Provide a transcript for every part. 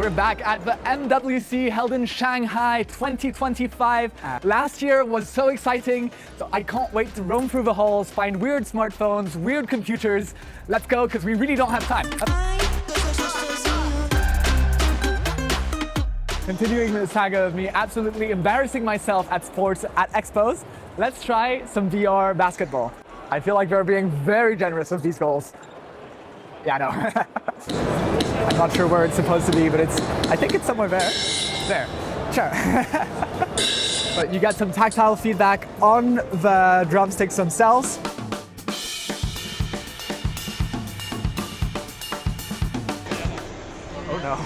We're back at the MWC held in Shanghai 2025. Last year was so exciting, so I can't wait to roam through the halls, find weird smartphones, weird computers. Let's go, because we really don't have time. Continuing the saga of me absolutely embarrassing myself at sports at expos, let's try some VR basketball. I feel like they're being very generous with these goals. Yeah, I know. I'm not sure where it's supposed to be, but I think it's somewhere there. There, sure. But you get some tactile feedback on the drumsticks themselves. Oh no.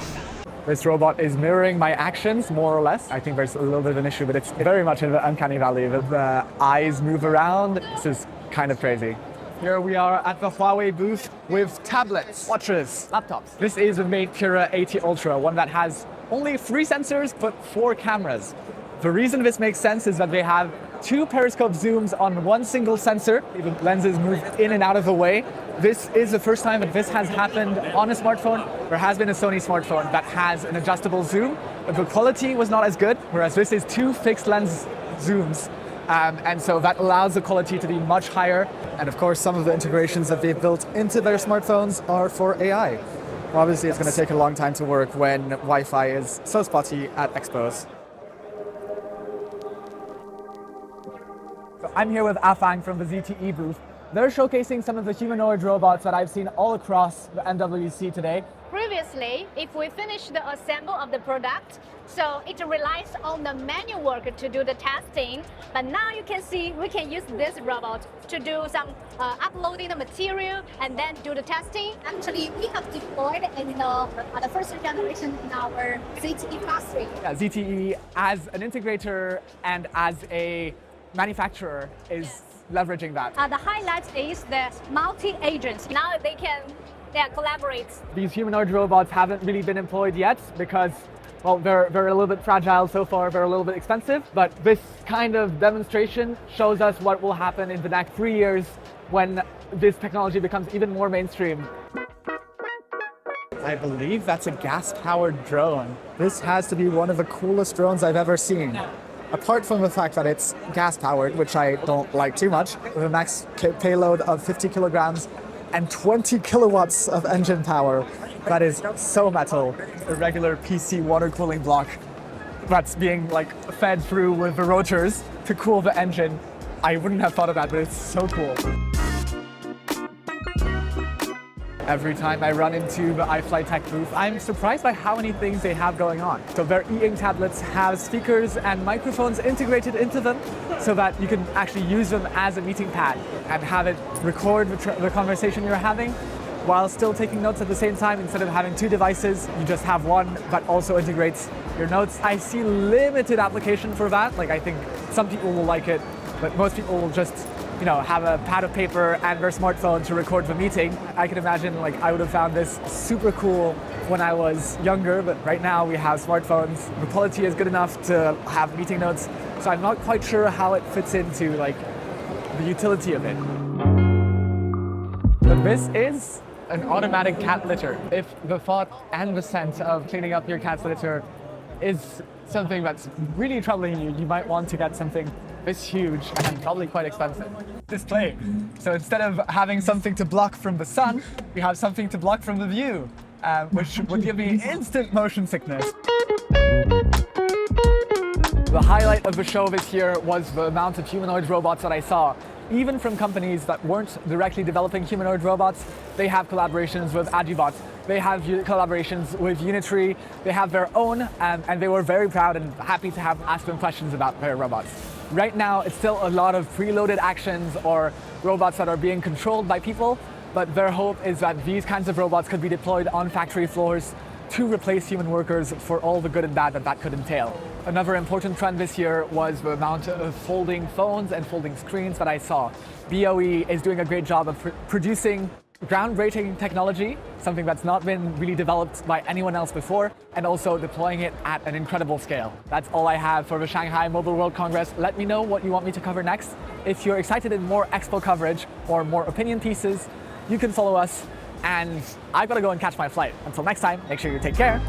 This robot is mirroring my actions, more or less. I think there's a little bit of an issue, but it's very much in the uncanny valley. The eyes move around. This is kind of crazy. Here we are at the Huawei booth with tablets, watches, laptops. This is the Mate Pura 80 Ultra, one that has only 3 sensors, but 4 cameras. The reason this makes sense is that they have 2 periscope zooms on one single sensor. The lenses move in and out of the way. This is the first time that this has happened on a smartphone. There has been a Sony smartphone that has an adjustable zoom, but the quality was not as good, whereas this is 2 fixed lens zooms. And so that allows the quality to be much higher. And of course, some of the integrations that they've built into their smartphones are for AI. Obviously, it's going to take a long time to work when Wi-Fi is so spotty at expos. So I'm here with Afang from the ZTE booth. They're showcasing some of the humanoid robots that I've seen all across the MWC today. Previously, if we finish the assembly of the product, so it relies on the manual work to do the testing. But now you can see we can use this robot to do some uploading the material and then do the testing. Actually, we have deployed in the first generation in our ZTE factory. Yeah, ZTE as an integrator and as a manufacturer is leveraging that. The highlight is the multi-agents. Now they can collaborate. These humanoid robots haven't really been employed yet because, well, they're a little bit fragile so far, they're a little bit expensive, but this kind of demonstration shows us what will happen in the next 3 years when this technology becomes even more mainstream. I believe that's a gas-powered drone. This has to be one of the coolest drones I've ever seen. Apart from the fact that it's gas-powered, which I don't like too much, with a max payload of 50 kilograms and 20 kilowatts of engine power, that is so metal. A regular PC water cooling block that's being fed through with the rotors to cool the engine. I wouldn't have thought of that, but it's so cool. Every time I run into the iFlyTech booth, I'm surprised by how many things they have going on. So their e-ink tablets have speakers and microphones integrated into them so that you can actually use them as a meeting pad and have it record the conversation you're having while still taking notes at the same time. Instead of having 2 devices, you just have one that also integrates your notes. I see limited application for that. I think some people will like it, but most people will just have a pad of paper and their smartphone to record the meeting. I can imagine I would have found this super cool when I was younger, but right now we have smartphones. The quality is good enough to have meeting notes, so I'm not quite sure how it fits into the utility of it. But this is an automatic cat litter. If the thought and the sense of cleaning up your cat's litter is something that's really troubling you, you might want to get something this huge and probably quite expensive. Display. So instead of having something to block from the sun, we have something to block from the view, which would give me instant motion sickness. The highlight of the show this year was the amount of humanoid robots that I saw. Even from companies that weren't directly developing humanoid robots, they have collaborations with Agibot. They have collaborations with Unitree. They have their own, and they were very proud and happy to have asked them questions about their robots. Right now, it's still a lot of preloaded actions or robots that are being controlled by people, but their hope is that these kinds of robots could be deployed on factory floors to replace human workers for all the good and bad that that could entail. Another important trend this year was the amount of folding phones and folding screens that I saw. BOE is doing a great job of producing groundbreaking technology, something that's not been really developed by anyone else before, and also deploying it at an incredible scale. That's all I have for the Shanghai Mobile World Congress. Let me know what you want me to cover next. If you're excited in more expo coverage or more opinion pieces, you can follow us, and I've got to go and catch my flight. Until next time, make sure you take care.